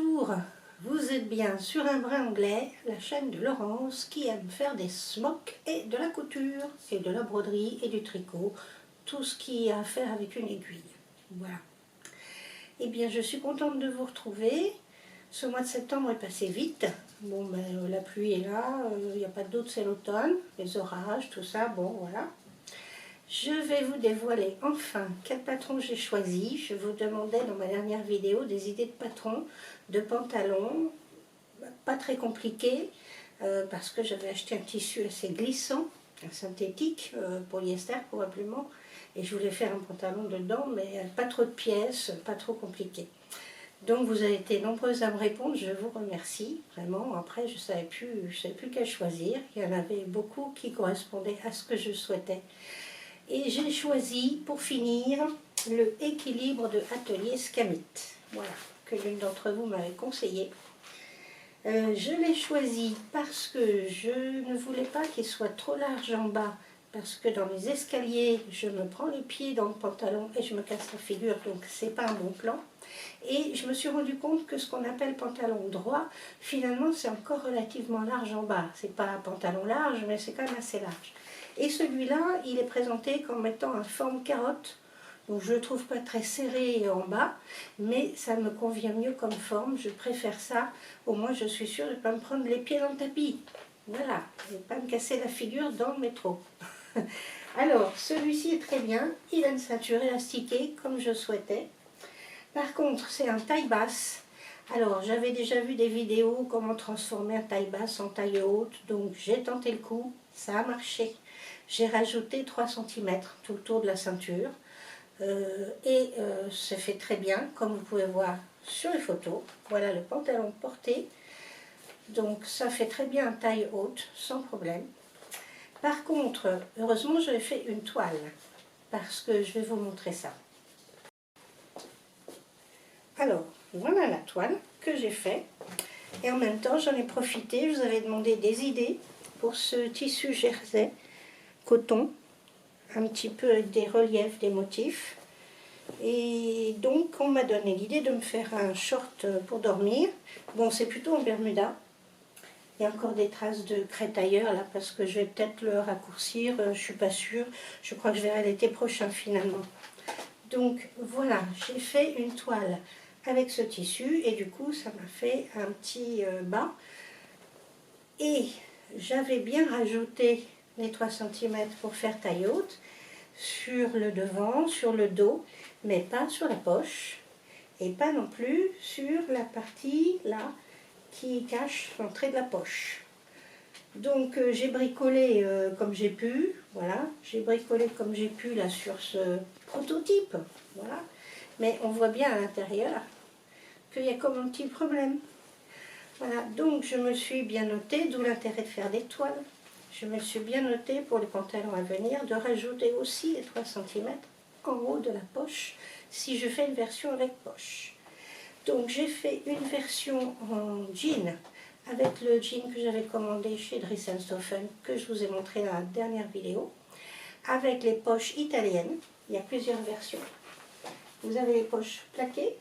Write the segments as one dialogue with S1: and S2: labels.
S1: Bonjour, vous êtes bien sur Un Brin Anglais, la chaîne de Laurence qui aime faire des smocks et de la couture, et de la broderie et du tricot, tout ce qui a à faire avec une aiguille. Voilà. Eh bien, je suis contente de vous retrouver. Ce mois de septembre est passé vite. Bon, ben, la pluie est là, il n'y a pas d'autre, c'est l'automne, les orages, tout ça, bon, voilà. Je vais vous dévoiler enfin quel patron j'ai choisi. Je vous demandais dans ma dernière vidéo des idées de patrons, de pantalons, pas très compliqués, parce que j'avais acheté un tissu assez glissant, un synthétique, polyester probablement, et je voulais faire un pantalon dedans, mais pas trop de pièces, pas trop compliqué. Donc vous avez été nombreuses à me répondre, je vous remercie, vraiment. Après je ne savais plus quel choisir, il y en avait beaucoup qui correspondaient à ce que je souhaitais. Et j'ai choisi, pour finir, le équilibre de Atelier Scamit, voilà, que l'une d'entre vous m'avait conseillé. Je l'ai choisi parce que je ne voulais pas qu'il soit trop large en bas, parce que dans les escaliers, je me prends les pieds dans le pantalon et je me casse la figure, donc c'est pas un bon plan. Et je me suis rendu compte que ce qu'on appelle pantalon droit, finalement c'est encore relativement large en bas. C'est pas un pantalon large, mais c'est quand même assez large. Et celui-là, il est présenté comme étant en forme carotte. Donc je ne le trouve pas très serré en bas, mais ça me convient mieux comme forme. Je préfère ça. Au moins je suis sûre de ne pas me prendre les pieds dans le tapis. Voilà, et pas me casser la figure dans le métro. Alors, celui-ci est très bien. Il a une ceinture élastiquée, comme je souhaitais. Par contre, c'est un taille basse. Alors, j'avais déjà vu des vidéos comment transformer un taille basse en taille haute. Donc, j'ai tenté le coup. Ça a marché. J'ai rajouté 3 cm tout le tour de la ceinture. C'est fait très bien, comme vous pouvez voir sur les photos. Voilà le pantalon porté. Donc, ça fait très bien une taille haute, sans problème. Par contre, heureusement, j'avais fait une toile. Parce que je vais vous montrer ça. Alors, voilà la toile que j'ai fait. Et en même temps, j'en ai profité. Je vous avais demandé des idées pour ce tissu jersey coton, un petit peu avec des reliefs, des motifs. Et donc, on m'a donné l'idée de me faire un short pour dormir. Bon, c'est plutôt en Bermuda. Il y a encore des traces de crétailleur là, parce que je vais peut-être le raccourcir. Je ne suis pas sûre. Je crois que je verrai l'été prochain finalement. Donc, voilà, j'ai fait une toile avec ce tissu et du coup, ça m'a fait un petit bas. Et j'avais bien rajouté les 3 cm pour faire taille haute sur le devant, sur le dos, mais pas sur la poche et pas non plus sur la partie là qui cache l'entrée de la poche. Donc j'ai bricolé comme j'ai pu, voilà, j'ai bricolé comme j'ai pu là sur ce prototype, voilà, mais on voit bien à l'intérieur qu'il y a comme un petit problème. Voilà, donc je me suis bien notée, d'où l'intérêt de faire des toiles. Je me suis bien notée pour les pantalons à venir de rajouter aussi les 3 cm en haut de la poche si je fais une version avec poche. Donc j'ai fait une version en jean avec le jean que j'avais commandé chez Dries & Stoffen que je vous ai montré dans la dernière vidéo, avec les poches italiennes. Il y a plusieurs versions. Vous avez les poches plaquées,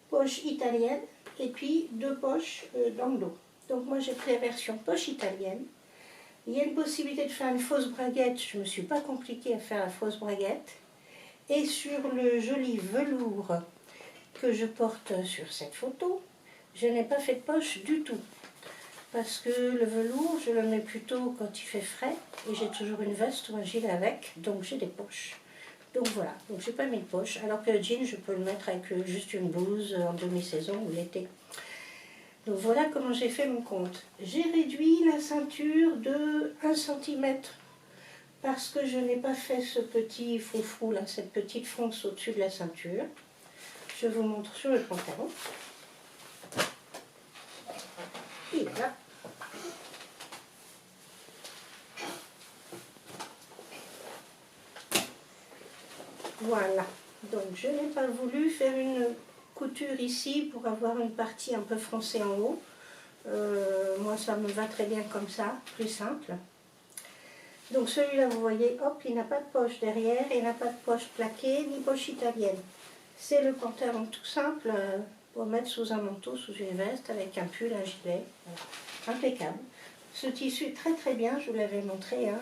S1: poches italiennes et puis 2 poches dans le dos. Donc moi j'ai pris la version poche italienne. Il y a une possibilité de faire une fausse braguette, je ne me suis pas compliquée à faire la fausse braguette. Et sur le joli velours que je porte sur cette photo, je n'ai pas fait de poche du tout. Parce que le velours, je le mets plutôt quand il fait frais, et j'ai toujours une veste ou un gilet avec, donc j'ai des poches. Donc voilà, donc j'ai pas mis de poche, alors que le jean, je peux le mettre avec juste une blouse en demi-saison ou l'été. Donc voilà comment j'ai fait mon compte. J'ai réduit la ceinture de 1 cm parce que je n'ai pas fait ce petit froufrou là, cette petite fronce au-dessus de la ceinture. Je vous montre sur le pantalon. Et voilà. Voilà. Donc je n'ai pas voulu faire une couture ici pour avoir une partie un peu froncée en haut. Moi ça me va très bien comme ça, plus simple. Donc celui-là vous voyez, hop, il n'a pas de poche derrière, il n'a pas de poche plaquée ni poche italienne. C'est le pantalon tout simple pour mettre sous un manteau, sous une veste, avec un pull, un gilet. Voilà. Impeccable. Ce tissu est très très bien, je vous l'avais montré, hein,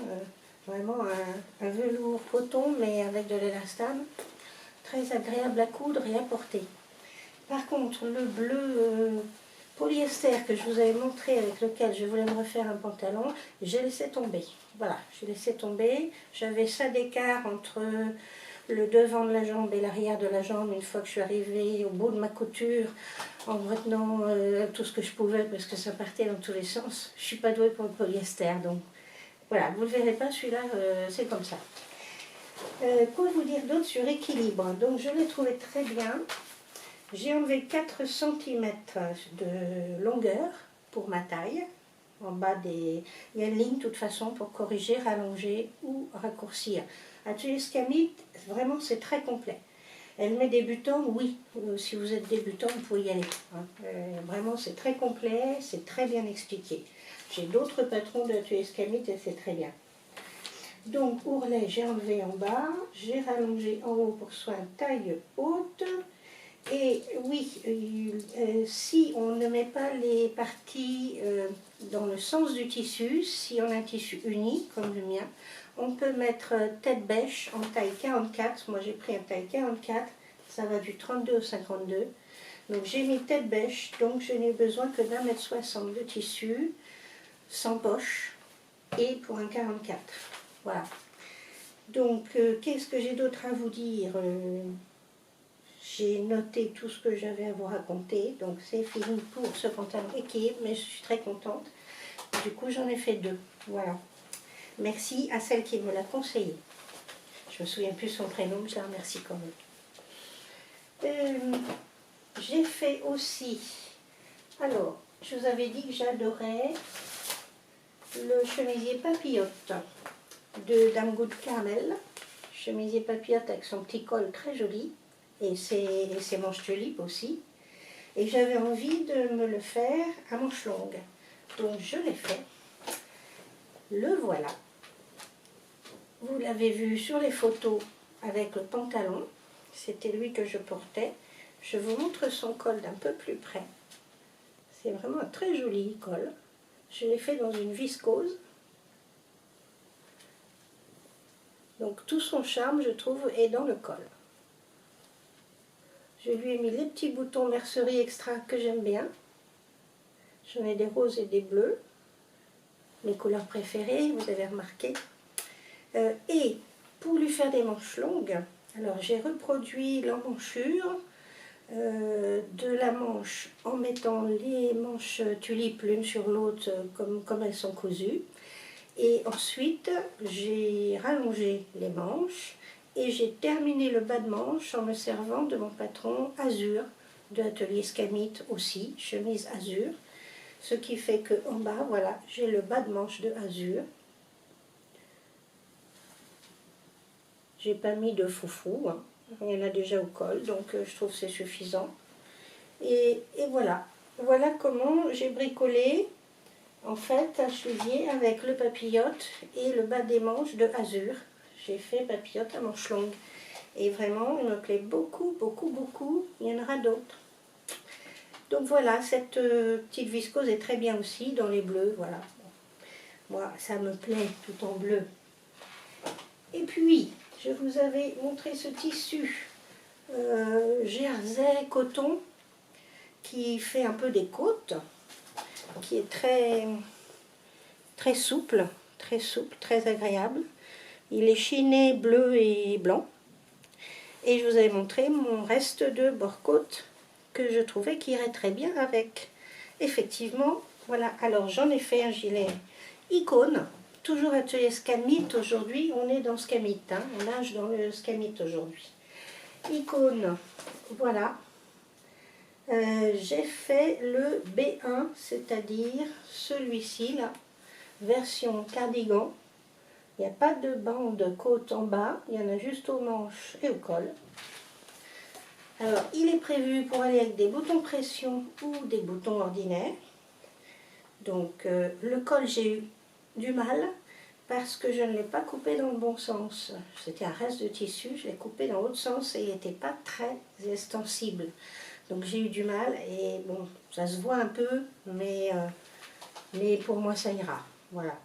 S1: vraiment un velours coton, mais avec de l'élastane. Très agréable à coudre et à porter. Par contre, le bleu polyester que je vous avais montré, avec lequel je voulais me refaire un pantalon, j'ai laissé tomber. Voilà, j'ai laissé tomber. J'avais ça d'écart entre le devant de la jambe et l'arrière de la jambe une fois que je suis arrivée au bout de ma couture, en retenant tout ce que je pouvais parce que ça partait dans tous les sens. Je ne suis pas douée pour le polyester, donc voilà, vous ne le verrez pas, celui-là, c'est comme ça. Quoi vous dire d'autre sur équilibre? Donc je l'ai trouvé très bien. J'ai enlevé 4 cm de longueur pour ma taille. En bas des... Il y a une ligne de toute façon pour corriger, rallonger ou raccourcir. Atelier Scamit, vraiment c'est très complet. Elle met débutant, oui. Si vous êtes débutant, vous pouvez y aller. Hein. Vraiment c'est très complet, c'est très bien expliqué. J'ai d'autres patrons d'Atelier Scamit et c'est très bien. Donc ourlet, j'ai enlevé en bas, j'ai rallongé en haut pour que ce soit une taille haute. Et oui, si on ne met pas les parties dans le sens du tissu, si on a un tissu uni, comme le mien, on peut mettre tête bêche en taille 44. Moi j'ai pris un taille 44, ça va du 32 au 52. Donc j'ai mis tête bêche, donc je n'ai besoin que d'1,60 m de tissu, sans poche, et pour un 44. Voilà. Donc qu'est-ce que j'ai d'autre à vous dire? J'ai noté tout ce que j'avais à vous raconter, donc c'est fini pour ce pantalon équilibre, mais je suis très contente. Du coup, j'en ai fait 2. Voilà. Merci à celle qui me l'a conseillé. Je me souviens plus son prénom, mais je la remercie quand même. J'ai fait aussi... Alors, je vous avais dit que j'adorais le chemisier papillote de Dame Good Caramel. Chemisier papillote avec son petit col très joli. Et ses manches tulipes aussi. Et j'avais envie de me le faire à manches longues. Donc je l'ai fait. Le voilà. Vous l'avez vu sur les photos avec le pantalon. C'était lui que je portais. Je vous montre son col d'un peu plus près. C'est vraiment un très joli col. Je l'ai fait dans une viscose. Donc tout son charme, je trouve, est dans le col. Je lui ai mis les petits boutons mercerie extra que j'aime bien. J'en ai des roses et des bleus. Mes couleurs préférées, vous avez remarqué. Et pour lui faire des manches longues, alors j'ai reproduit l'emmanchure de la manche en mettant les manches tulipes l'une sur l'autre comme elles sont cousues. Et ensuite, j'ai rallongé les manches. Et j'ai terminé le bas de manche en me servant de mon patron Azur, de l'atelier Scamit aussi, chemise Azur. Ce qui fait qu'en bas, voilà, j'ai le bas de manche de Azur. J'ai pas mis de foufou, hein. Il y en a déjà au col, donc je trouve que c'est suffisant. Et voilà. Voilà comment j'ai bricolé, en fait, un chevalier avec le papillote et le bas des manches de Azur. J'ai fait papillote à manches longues. Et vraiment, il me plaît beaucoup, beaucoup, beaucoup. Il y en aura d'autres. Donc voilà, cette petite viscose est très bien aussi dans les bleus. Voilà. Moi, ça me plaît tout en bleu. Et puis, je vous avais montré ce tissu jersey coton qui fait un peu des côtes, qui est très souple, très agréable. Il est chiné bleu et blanc. Et je vous avais montré mon reste de bord-côte que je trouvais qui irait très bien avec. Effectivement, voilà. Alors j'en ai fait un gilet icône. Toujours atelier Scamit. Aujourd'hui, on est dans Scamit. Hein. On nage dans le Scamit aujourd'hui. Icône, voilà. J'ai fait le B1, c'est-à-dire celui-ci, là, version cardigan. Il n'y a pas de bande côte en bas, il y en a juste aux manches et au col. Alors, il est prévu pour aller avec des boutons pression ou des boutons ordinaires. Donc, le col, j'ai eu du mal parce que je ne l'ai pas coupé dans le bon sens. C'était un reste de tissu, je l'ai coupé dans l'autre sens et il n'était pas très extensible. Donc j'ai eu du mal et bon, ça se voit un peu, mais pour moi ça ira. Voilà.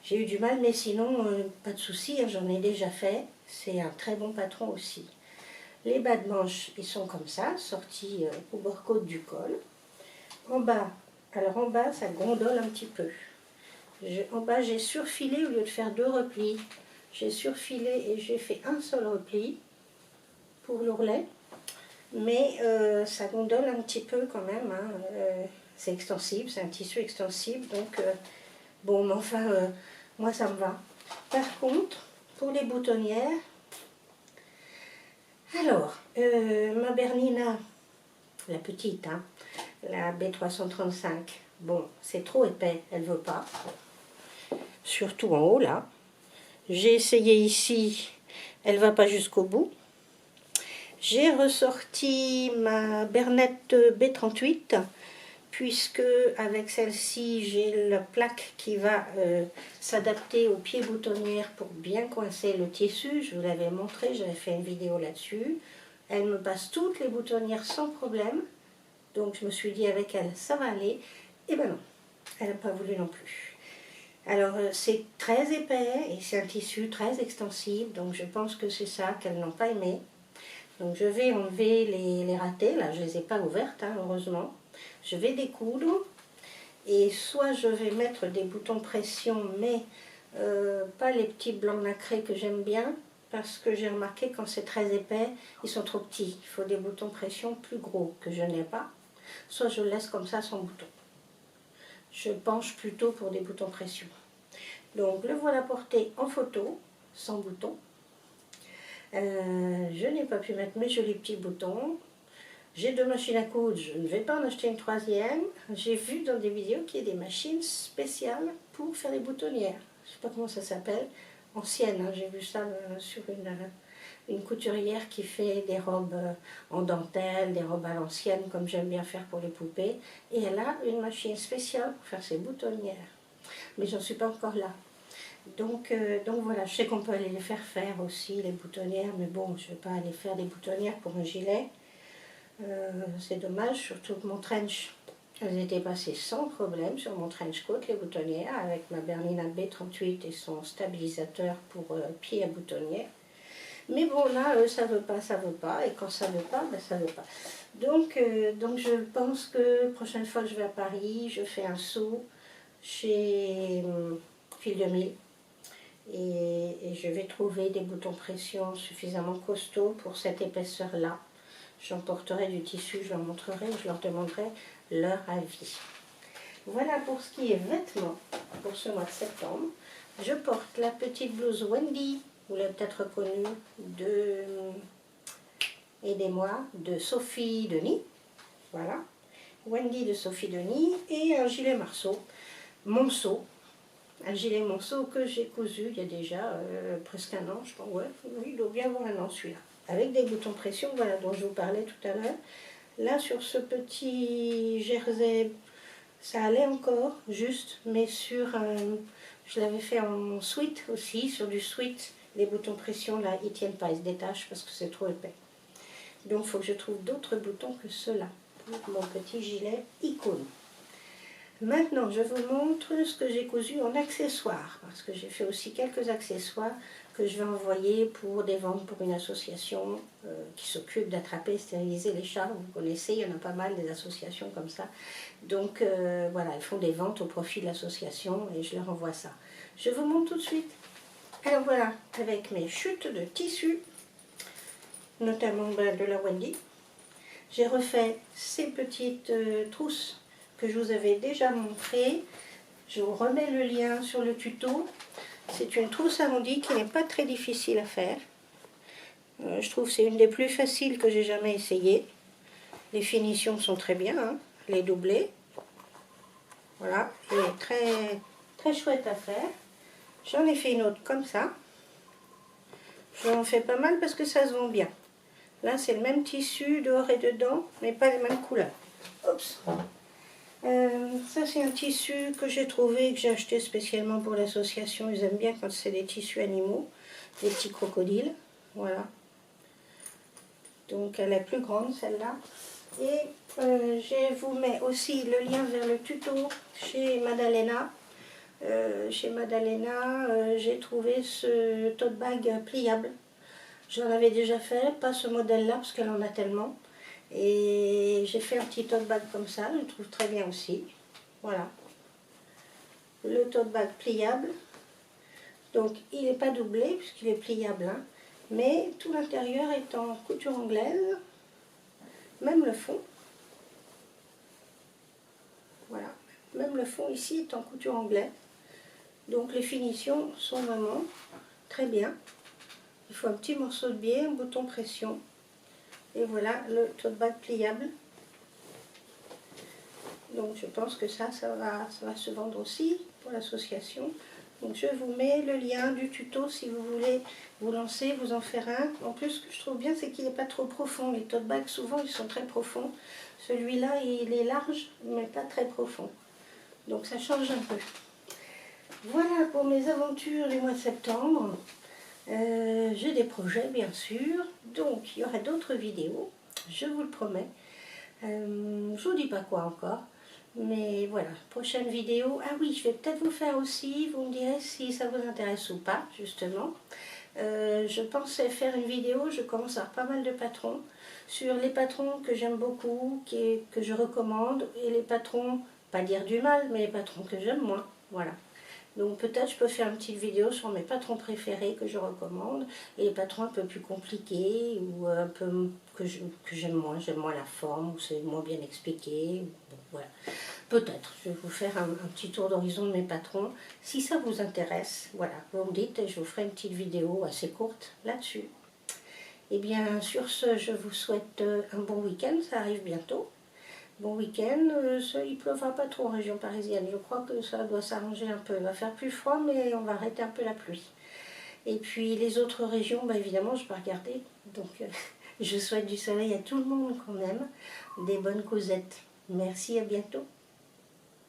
S1: J'ai eu du mal, mais sinon, pas de souci, hein, j'en ai déjà fait. C'est un très bon patron aussi. Les bas de manche, ils sont comme ça, sortis au bord-côte du col. En bas, alors en bas, ça gondole un petit peu. En bas, j'ai surfilé au lieu de faire 2 replis. J'ai surfilé et j'ai fait un seul repli pour l'ourlet. Mais ça gondole un petit peu quand même. Hein. C'est extensible, c'est un tissu extensible. Donc, bon, mais enfin, moi ça me va. Par contre, pour les boutonnières, alors, ma Bernina, la petite, hein, la B335, bon, c'est trop épais, elle veut pas. Surtout en haut, là. J'ai essayé ici, elle va pas jusqu'au bout. J'ai ressorti ma Bernette B38, puisque avec celle-ci, j'ai la plaque qui va s'adapter au pied boutonnière pour bien coincer le tissu. Je vous l'avais montré, j'avais fait une vidéo là-dessus. Elle me passe toutes les boutonnières sans problème. Donc je me suis dit avec elle, ça va aller. Et ben non, elle n'a pas voulu non plus. Alors c'est très épais et c'est un tissu très extensible. Donc je pense que c'est ça qu'elles n'ont pas aimé. Donc je vais enlever les ratés. Là, je ne les ai pas ouvertes, hein, heureusement. Je vais découdre. Et soit je vais mettre des boutons pression, mais pas les petits blancs nacrés que j'aime bien. Parce que j'ai remarqué quand c'est très épais, ils sont trop petits. Il faut des boutons pression plus gros que je n'ai pas. Soit je le laisse comme ça sans bouton. Je penche plutôt pour des boutons pression. Donc le voilà porté en photo, sans bouton. Je n'ai pas pu mettre mes jolis petits boutons. J'ai 2 machines à coudre, je ne vais pas en acheter une 3e. J'ai vu dans des vidéos qu'il y a des machines spéciales pour faire les boutonnières. Je ne sais pas comment ça s'appelle. Ancienne, hein, j'ai vu ça sur une couturière qui fait des robes en dentelle, des robes à l'ancienne, comme j'aime bien faire pour les poupées. Et elle a une machine spéciale pour faire ses boutonnières. Mais j'en suis pas encore là. Donc voilà, je sais qu'on peut aller les faire aussi, les boutonnières, mais bon, je ne vais pas aller faire des boutonnières pour un gilet. C'est dommage, surtout que mon trench, elles étaient passées sans problème sur mon trench coat, les boutonnières, avec ma Bernina B38 et son stabilisateur pour pied à boutonnière. Mais bon, là, ça veut pas, et quand ça veut pas, ben ça veut pas. Donc je pense que la prochaine fois que je vais à Paris, je fais un saut chez Fil de Mille, et je vais trouver des boutons pression suffisamment costauds pour cette épaisseur-là. J'emporterai du tissu, je leur montrerai, je leur demanderai leur avis. Voilà pour ce qui est vêtements pour ce mois de septembre. Je porte la petite blouse Wendy, vous l'avez peut-être reconnue, aidez-moi, de Sophie Denis. Voilà, Wendy de Sophie Denis, et un gilet Marceau, Monceau. Un gilet Monceau que j'ai cousu il y a déjà presque un an, je pense. Ouais, oui, il doit bien avoir un an celui-là. Avec des boutons pression, voilà, dont je vous parlais tout à l'heure. Là, sur ce petit jersey, ça allait encore, juste, mais je l'avais fait en sweat aussi, sur du sweat, les boutons pression, là, ils ne tiennent pas, ils se détachent parce que c'est trop épais. Donc, il faut que je trouve d'autres boutons que ceux-là, pour mon petit gilet icône. Maintenant, je vous montre ce que j'ai cousu en accessoires, parce que j'ai fait aussi quelques accessoires que je vais envoyer pour des ventes pour une association qui s'occupe d'attraper et stériliser les chats. Vous connaissez, il y en a pas mal des associations comme ça. Donc voilà, elles font des ventes au profit de l'association et je leur envoie ça. Je vous montre tout de suite. Alors voilà, avec mes chutes de tissu, notamment de la Wendy, j'ai refait ces petites trousses que je vous avais déjà montré. Je vous remets le lien sur le tuto. C'est une trousse arrondie qui n'est pas très difficile à faire. Je trouve que c'est une des plus faciles que j'ai jamais essayé. Les finitions sont très bien, hein, les doublés. Voilà, et très, très chouette à faire. J'en ai fait une autre comme ça. J'en fais pas mal parce que ça se vend bien. Là, c'est le même tissu dehors et dedans, mais pas les mêmes couleurs. Oups. Ça, c'est un tissu que j'ai trouvé, que j'ai acheté spécialement pour l'association. Ils aiment bien quand c'est des tissus animaux, des petits crocodiles. Voilà. Donc, elle est plus grande, celle-là. Et je vous mets aussi le lien vers le tuto chez Madalena. Chez Madalena, j'ai trouvé ce tote bag pliable. J'en avais déjà fait, pas ce modèle-là parce qu'elle en a tellement. Et j'ai fait un petit tote bag comme ça, je le trouve très bien aussi. Voilà. Le tote bag pliable. Donc il n'est pas doublé puisqu'il est pliable, hein, mais tout l'intérieur est en couture anglaise, même le fond. Voilà, même le fond ici est en couture anglaise. Donc les finitions sont vraiment très bien. Il faut un petit morceau de biais, un bouton pression. Et voilà le tote bag pliable. Donc je pense que ça va se vendre aussi pour l'association. Donc je vous mets le lien du tuto si vous voulez vous lancer, vous en faire un. En plus, ce que je trouve bien, c'est qu'il n'est pas trop profond. Les tote bags, souvent, ils sont très profonds. Celui-là, il est large, mais pas très profond. Donc ça change un peu. Voilà pour mes aventures du mois de septembre. J'ai des projets, bien sûr. Donc, il y aura d'autres vidéos, je vous le promets. Je ne vous dis pas quoi encore. Mais voilà, prochaine vidéo. Ah oui, je vais peut-être vous faire aussi, vous me direz si ça vous intéresse ou pas, justement. Je pensais faire une vidéo, je commence à avoir pas mal de patrons, sur les patrons que j'aime beaucoup, que je recommande, et les patrons, pas dire du mal, mais les patrons que j'aime moins. Voilà. Donc peut-être je peux faire une petite vidéo sur mes patrons préférés que je recommande, et les patrons un peu plus compliqués, ou un peu que j'aime moins la forme, ou c'est moins bien expliqué. Bon, voilà. Peut-être, je vais vous faire un petit tour d'horizon de mes patrons. Si ça vous intéresse, voilà, vous me dites et je vous ferai une petite vidéo assez courte là-dessus. Et bien sur ce, je vous souhaite un bon week-end, ça arrive bientôt. Bon week-end, il ne pleuvra pas trop en région parisienne. Je crois que ça doit s'arranger un peu. Il va faire plus froid, mais on va arrêter un peu la pluie. Et puis les autres régions, bah, évidemment, je ne vais pas regarder. Donc je souhaite du soleil à tout le monde quand même. Des bonnes causettes. Merci, à bientôt.